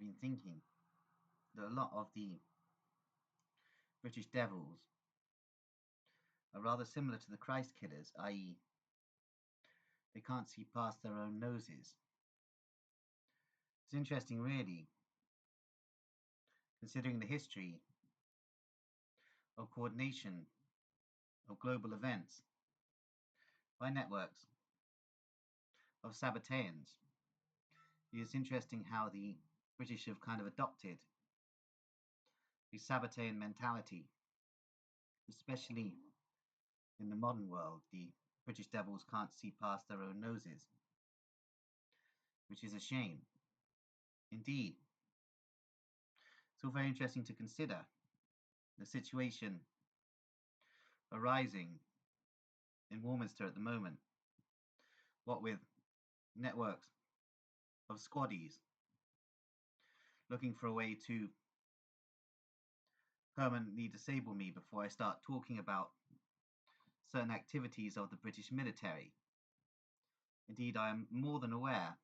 been thinking that a lot of the British devils are rather similar to the Christ killers, i.e., they can't see past their own noses. It's interesting, really, considering the history of coordination of global events by networks of Sabbateans. It's interesting how the British have kind of adopted the Sabbatean mentality, especially in the modern world. The British devils can't see past their own noses, which is a shame. Indeed, it's all very interesting to consider the situation arising in Warminster at the moment, what with networks of squaddies looking for a way to permanently disable me before I start talking about certain activities of the British military. Indeed, I am more than aware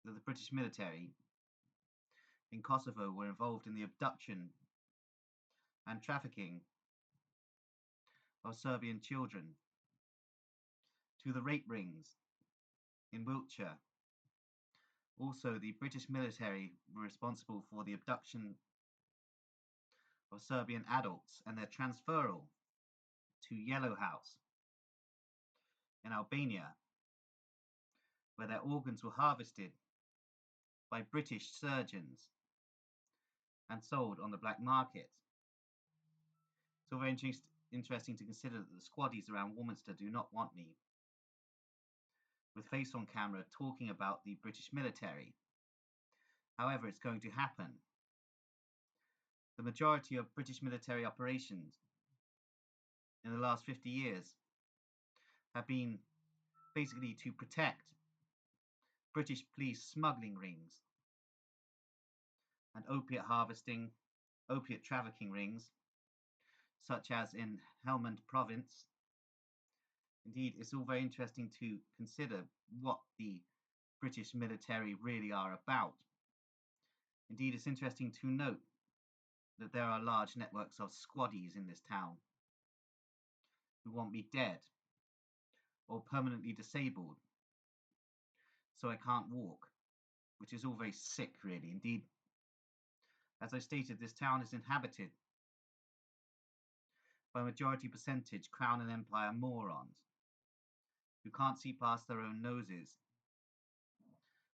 that the British military in Kosovo were involved in the abduction and trafficking of Serbian children, to the rape rings in Wiltshire. Also, the British military were responsible for the abduction of Serbian adults and their transferal to Yellow House in Albania, where their organs were harvested by British surgeons and sold on the black market. It's all very interesting to consider that the squaddies around Warminster do not want me with face on camera talking about the British military. However, it's going to happen. The majority of British military operations in the last 50 years have been basically to protect British police smuggling rings and opiate harvesting, opiate trafficking rings, such as in Helmand province. Indeed, it's all very interesting to consider what the British military really are about. Indeed, it's interesting to note that there are large networks of squaddies in this town who want me dead or permanently disabled so I can't walk, which is all very sick, really. Indeed, as I stated, this town is inhabited by a majority percentage Crown and Empire morons who can't see past their own noses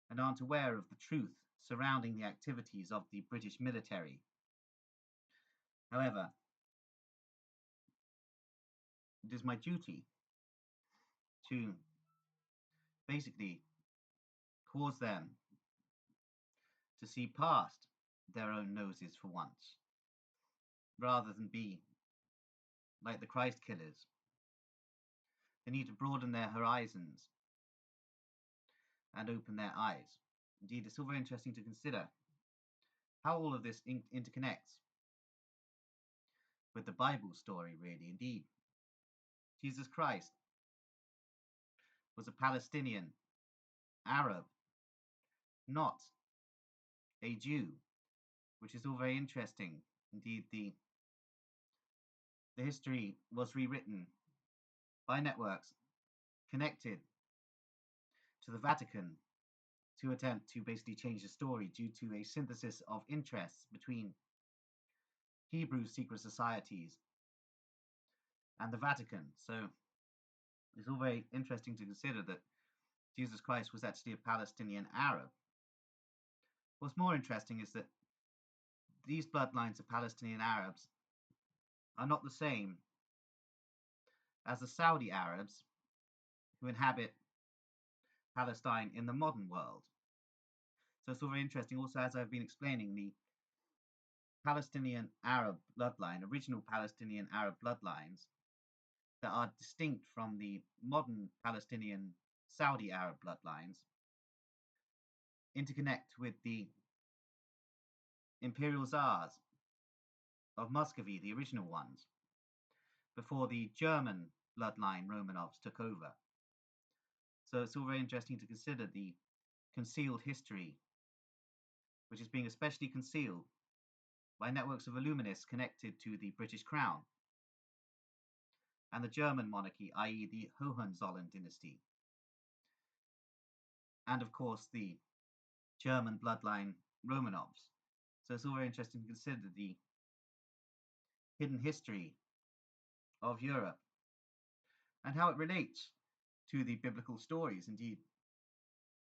and aren't aware of the truth surrounding the activities of the British military. However, it is my duty to basically cause them to see past their own noses for once, rather than be like the Christ killers. They need to broaden their horizons and open their eyes. Indeed, it's all very interesting to consider how all of this interconnects with the Bible story, really. Indeed, Jesus Christ was a Palestinian Arab, not a Jew, which is all very interesting. Indeed, the history was rewritten by networks connected to the Vatican to attempt to basically change the story due to a synthesis of interests between Hebrew secret societies and the Vatican. So it's all very interesting to consider that Jesus Christ was actually a Palestinian Arab. What's more interesting is that these bloodlines of Palestinian Arabs are not the same as the Saudi Arabs who inhabit Palestine in the modern world. So it's all very interesting. Also, as I've been explaining, the Palestinian Arab bloodline, original Palestinian Arab bloodlines that are distinct from the modern Palestinian Saudi Arab bloodlines, interconnect with the imperial czars of Muscovy, the original ones, before the German bloodline Romanovs took over. So it's all very interesting to consider the concealed history which is being especially concealed by networks of Illuminists connected to the British Crown and the German monarchy, i.e. the Hohenzollern dynasty, and of course the German bloodline Romanovs. So it's all very interesting to consider the hidden history of Europe and how it relates to the biblical stories. Indeed,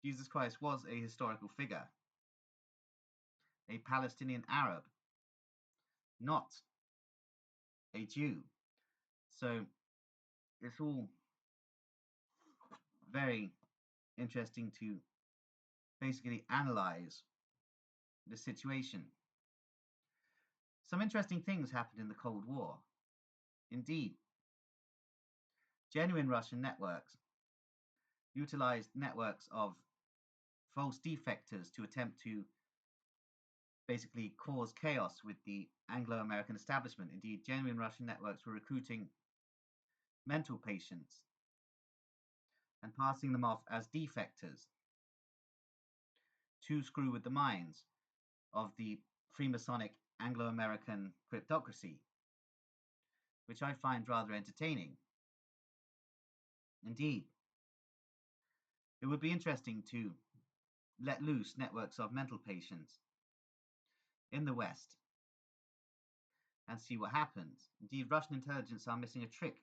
Jesus Christ was a historical figure, a Palestinian Arab, not a Jew. So it's all very interesting to basically analyze the situation. Some interesting things happened in the Cold War. Indeed, genuine Russian networks utilized networks of false defectors to attempt to basically cause chaos with the Anglo-American establishment. Indeed, genuine Russian networks were recruiting mental patients and passing them off as defectors to screw with the minds of the Freemasonic Anglo-American cryptocracy, which I find rather entertaining. Indeed, it would be interesting to let loose networks of mental patients in the West and see what happens. Indeed, Russian intelligence are missing a trick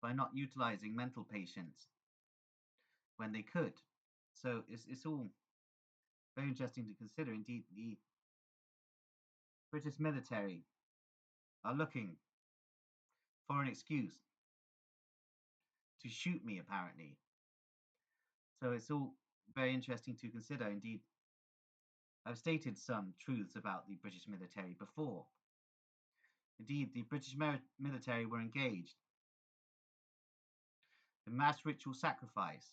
by not utilizing mental patients when they could. So it's all very interesting to consider. Indeed, the British military are looking for an excuse to shoot me, apparently. So it's all very interesting to consider. Indeed, I've stated some truths about the British military before. Indeed, the British military were engaged in mass ritual sacrifice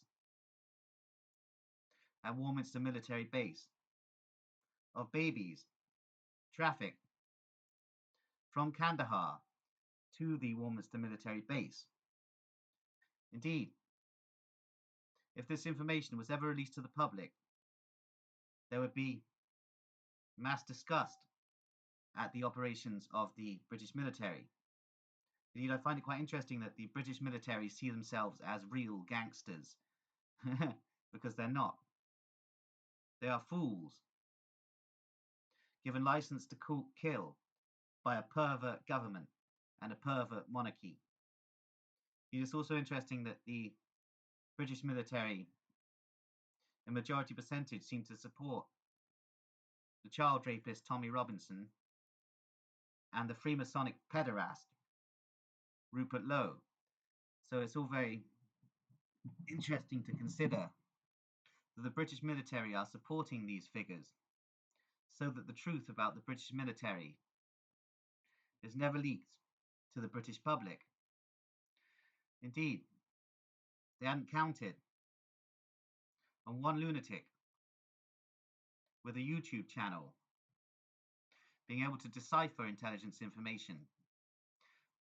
at Warminster military base of babies trafficked from Kandahar to the Warminster military base. Indeed, if this information was ever released to the public, there would be mass disgust at the operations of the British military. Indeed, I find it quite interesting that the British military see themselves as real gangsters, because they're not. They are fools, given license to kill by a pervert government and a pervert monarchy. It is also interesting that the British military, in majority percentage, seem to support the child rapist Tommy Robinson and the Freemasonic pederast Rupert Lowe. So it's all very interesting to consider that the British military are supporting these figures so that the truth about the British military is never leaked to the British public. Indeed, they hadn't counted on one lunatic with a YouTube channel being able to decipher intelligence information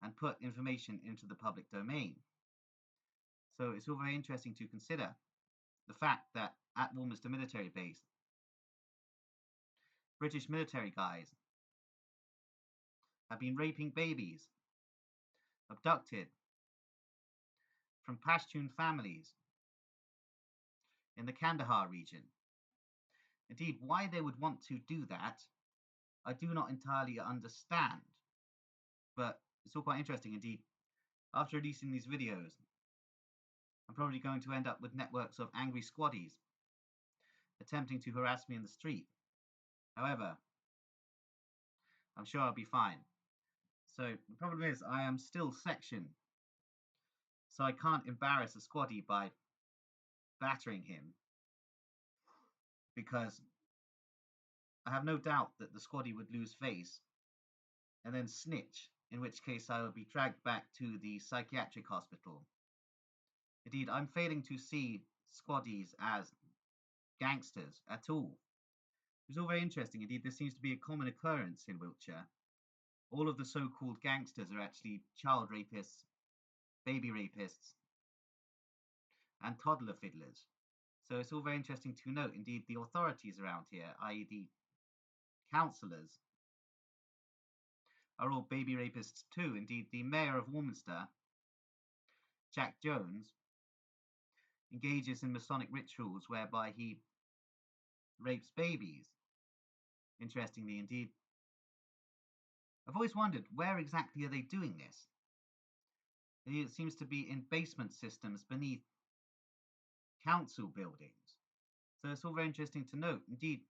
and put information into the public domain. So it's all very interesting to consider the fact that at Warminster military base, British military guys have been raping babies abducted from Pashtun families in the Kandahar region. Indeed, why they would want to do that, I do not entirely understand, but it's all quite interesting. Indeed, after releasing these videos, I'm probably going to end up with networks of angry squaddies attempting to harass me in the street. However, I'm sure I'll be fine. So the problem is I am still sectioned, so I can't embarrass a squaddie by battering him, because I have no doubt that the squaddie would lose face and then snitch, in which case I would be dragged back to the psychiatric hospital. Indeed, I'm failing to see squaddies as gangsters at all. It's all very interesting. Indeed, this seems to be a common occurrence in Wiltshire. All of the so-called gangsters are actually child rapists, baby rapists, and toddler fiddlers. So it's all very interesting to note, indeed, the authorities around here, i.e. the councillors, are all baby rapists too. Indeed, the mayor of Warminster, Jack Jones, engages in Masonic rituals whereby he rapes babies. Interestingly, indeed. I've always wondered, where exactly are they doing this? It seems to be in basement systems beneath council buildings. So it's all very interesting to note. Indeed,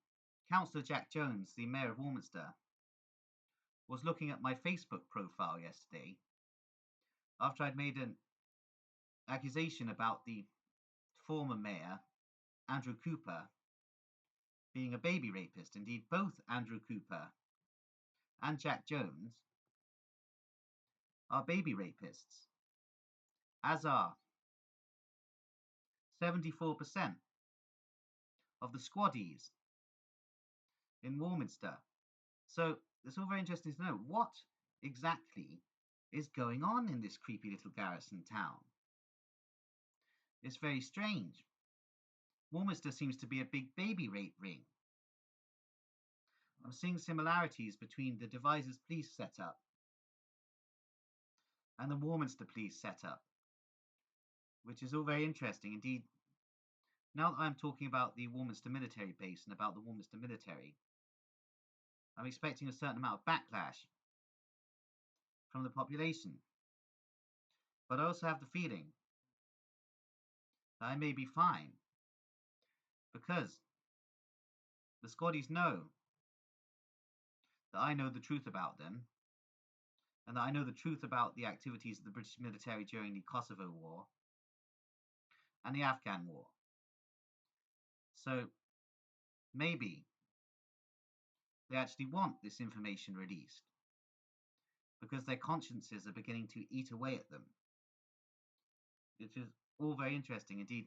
Councillor Jack Jones, the mayor of Warminster, was looking at my Facebook profile yesterday after I'd made an accusation about the former mayor, Andrew Cooper, being a baby rapist. Indeed, both Andrew Cooper and Jack Jones are baby rapists, as are 74% of the squaddies in Warminster. So it's all very interesting to know what exactly is going on in this creepy little garrison town. It's very strange. Warminster seems to be a big baby rape ring. I'm seeing similarities between the Devizes police setup and the Warminster police setup, which is all very interesting. Indeed, now that I'm talking about the Warminster military base and about the Warminster military, I'm expecting a certain amount of backlash from the population. But I also have the feeling that I may be fine, because the Scotties know that I know the truth about them, and that I know the truth about the activities of the British military during the Kosovo War and the Afghan War. So maybe they actually want this information released because their consciences are beginning to eat away at them. Which is all very interesting indeed.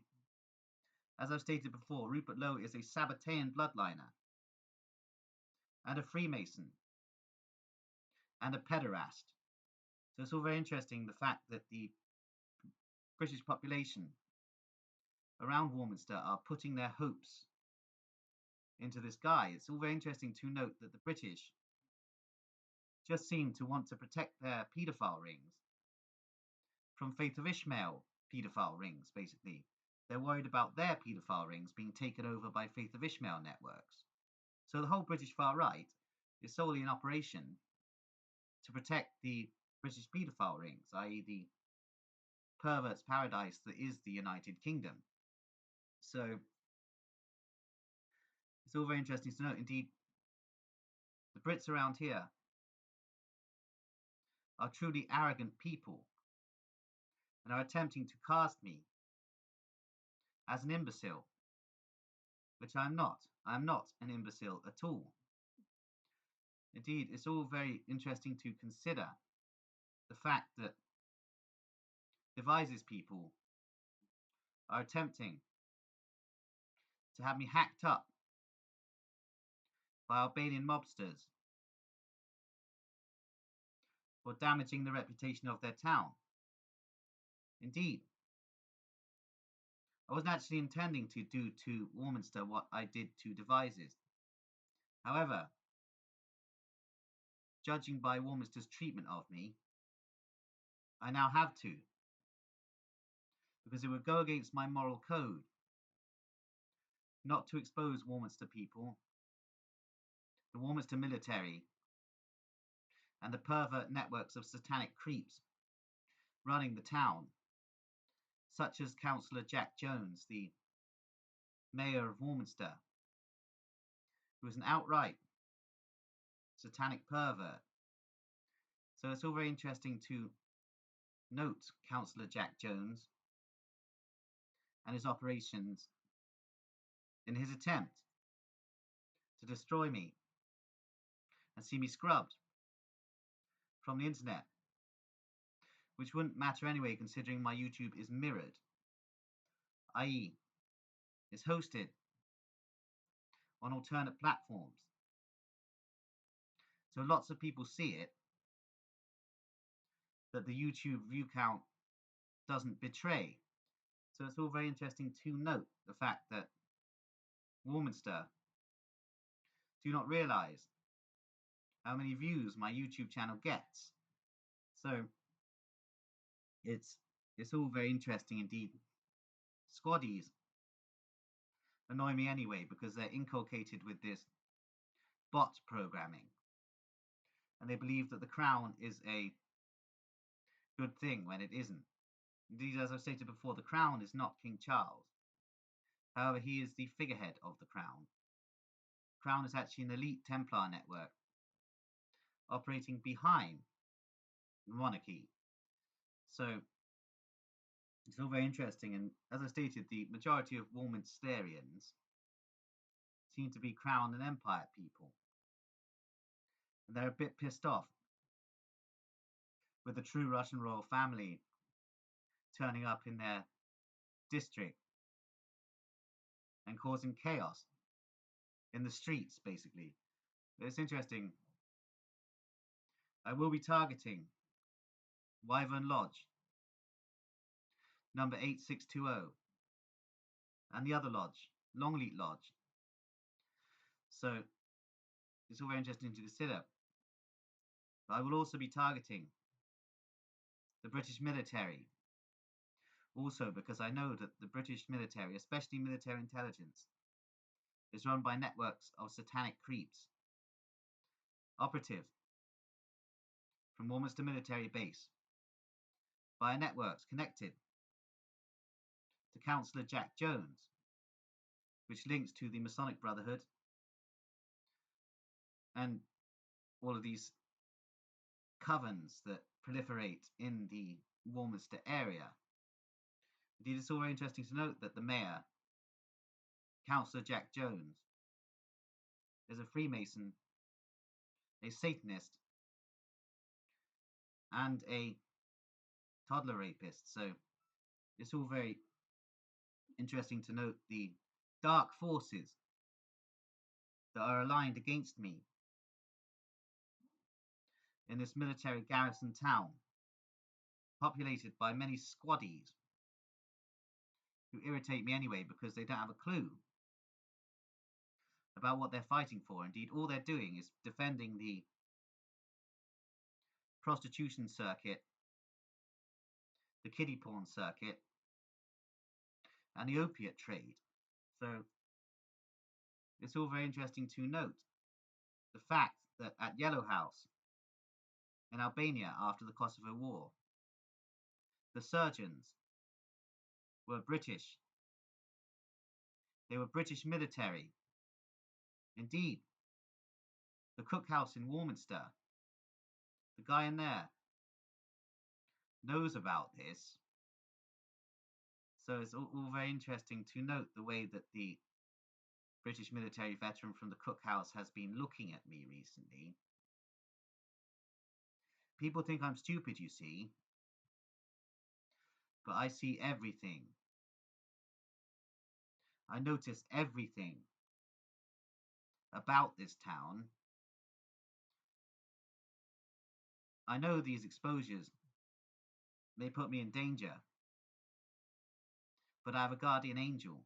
As I've stated before, Rupert Lowe is a Sabbatean bloodliner and a Freemason and a pederast. So it's all very interesting, the fact that the British population around Warminster are putting their hopes into this guy. It's all very interesting to note that the British just seem to want to protect their paedophile rings from Faith of Ishmael paedophile rings, basically. They're worried about their paedophile rings being taken over by Faith of Ishmael networks. So the whole British far right is solely an operation to protect the British paedophile rings, i.e. the pervert's paradise that is the United Kingdom. So it's all very interesting to note. Indeed, the Brits around here are truly arrogant people and are attempting to cast me as an imbecile, which I'm not. I'm not an imbecile at all. Indeed, it's all very interesting to consider the fact that Devizes people are attempting to have me hacked up by Albanian mobsters for damaging the reputation of their town. Indeed, I wasn't actually intending to do to Warminster what I did to Devizes. However, judging by Warminster's treatment of me, I now have to, because it would go against my moral code not to expose Warminster people, the Warminster military, and the pervert networks of satanic creeps running the town, such as Councillor Jack Jones, the mayor of Warminster, who is an outright satanic pervert. So it's all very interesting to note Councillor Jack Jones and his operations in his attempt to destroy me and see me scrubbed from the internet, which wouldn't matter anyway considering my YouTube is mirrored, i.e. is hosted on alternate platforms. So lots of people see it, that the YouTube view count doesn't betray. So it's all very interesting to note the fact that Warminster do not realise how many views my YouTube channel gets. So it's all very interesting indeed. Squaddies annoy me anyway because they're inculcated with this bot programming, and they believe that the crown is a good thing when it isn't. Indeed, as I've stated before, the crown is not King Charles. However, he is the figurehead of the crown. Crown is actually an elite Templar network operating behind the monarchy. So it's all very interesting, and as I stated, the majority of Warminsterians seem to be crown and empire people, and they're a bit pissed off with the true Russian royal family turning up in their district and causing chaos in the streets, basically. It's interesting. I will be targeting Wyvern Lodge, number 8620, and the other lodge, Longleat Lodge. So it's all very interesting to consider. But I will also be targeting the British military, also because I know that the British military, especially military intelligence, is run by networks of satanic creeps. Operative from Warminster military base via networks connected to Cllr Jack Jones, which links to the Masonic Brotherhood and all of these covens that proliferate in the Warminster area. Indeed, it's all very interesting to note that the mayor, Cllr Jack Jones, is a Freemason, a Satanist, and a toddler rapist. So it's all very interesting to note the dark forces that are aligned against me in this military garrison town, populated by many squaddies who irritate me anyway because they don't have a clue about what they're fighting for. Indeed, all they're doing is defending the prostitution circuit, the kiddie porn circuit, and the opiate trade. So it's all very interesting to note the fact that at Yellow House in Albania after the Kosovo War, the surgeons were British. They were British military. Indeed, the cookhouse in Warminster, the guy in there knows about this. So it's all very interesting to note the way that the British military veteran from the cookhouse has been looking at me recently. People think I'm stupid, you see, but I see everything. I notice everything about this town. I know these exposures may put me in danger, but I have a guardian angel,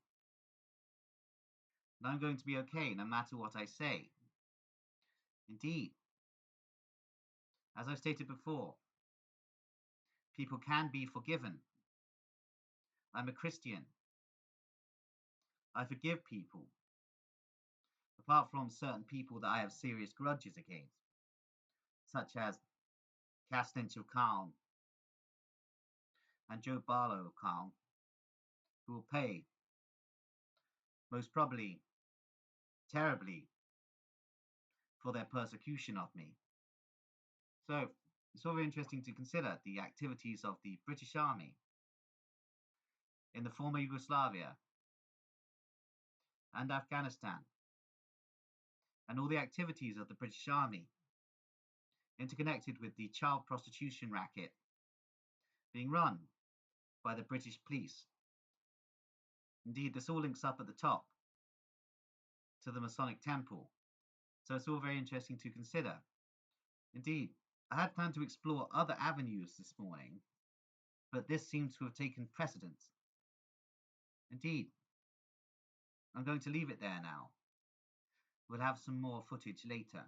and I'm going to be okay no matter what I say. Indeed, as I've stated before, people can be forgiven. I'm a Christian. I forgive people, apart from certain people that I have serious grudges against, such as Castential Khan and Joe Barlow Khan, who will pay, most probably, terribly, for their persecution of me. So it's very interesting to consider the activities of the British Army in the former Yugoslavia and Afghanistan, and all the activities of the British Army interconnected with the child prostitution racket being run by the British police. Indeed, this all links up at the top to the Masonic Temple, so it's all very interesting to consider. Indeed, I had planned to explore other avenues this morning, but this seems to have taken precedence Indeed, I'm going to leave it there now. We'll have some more footage later.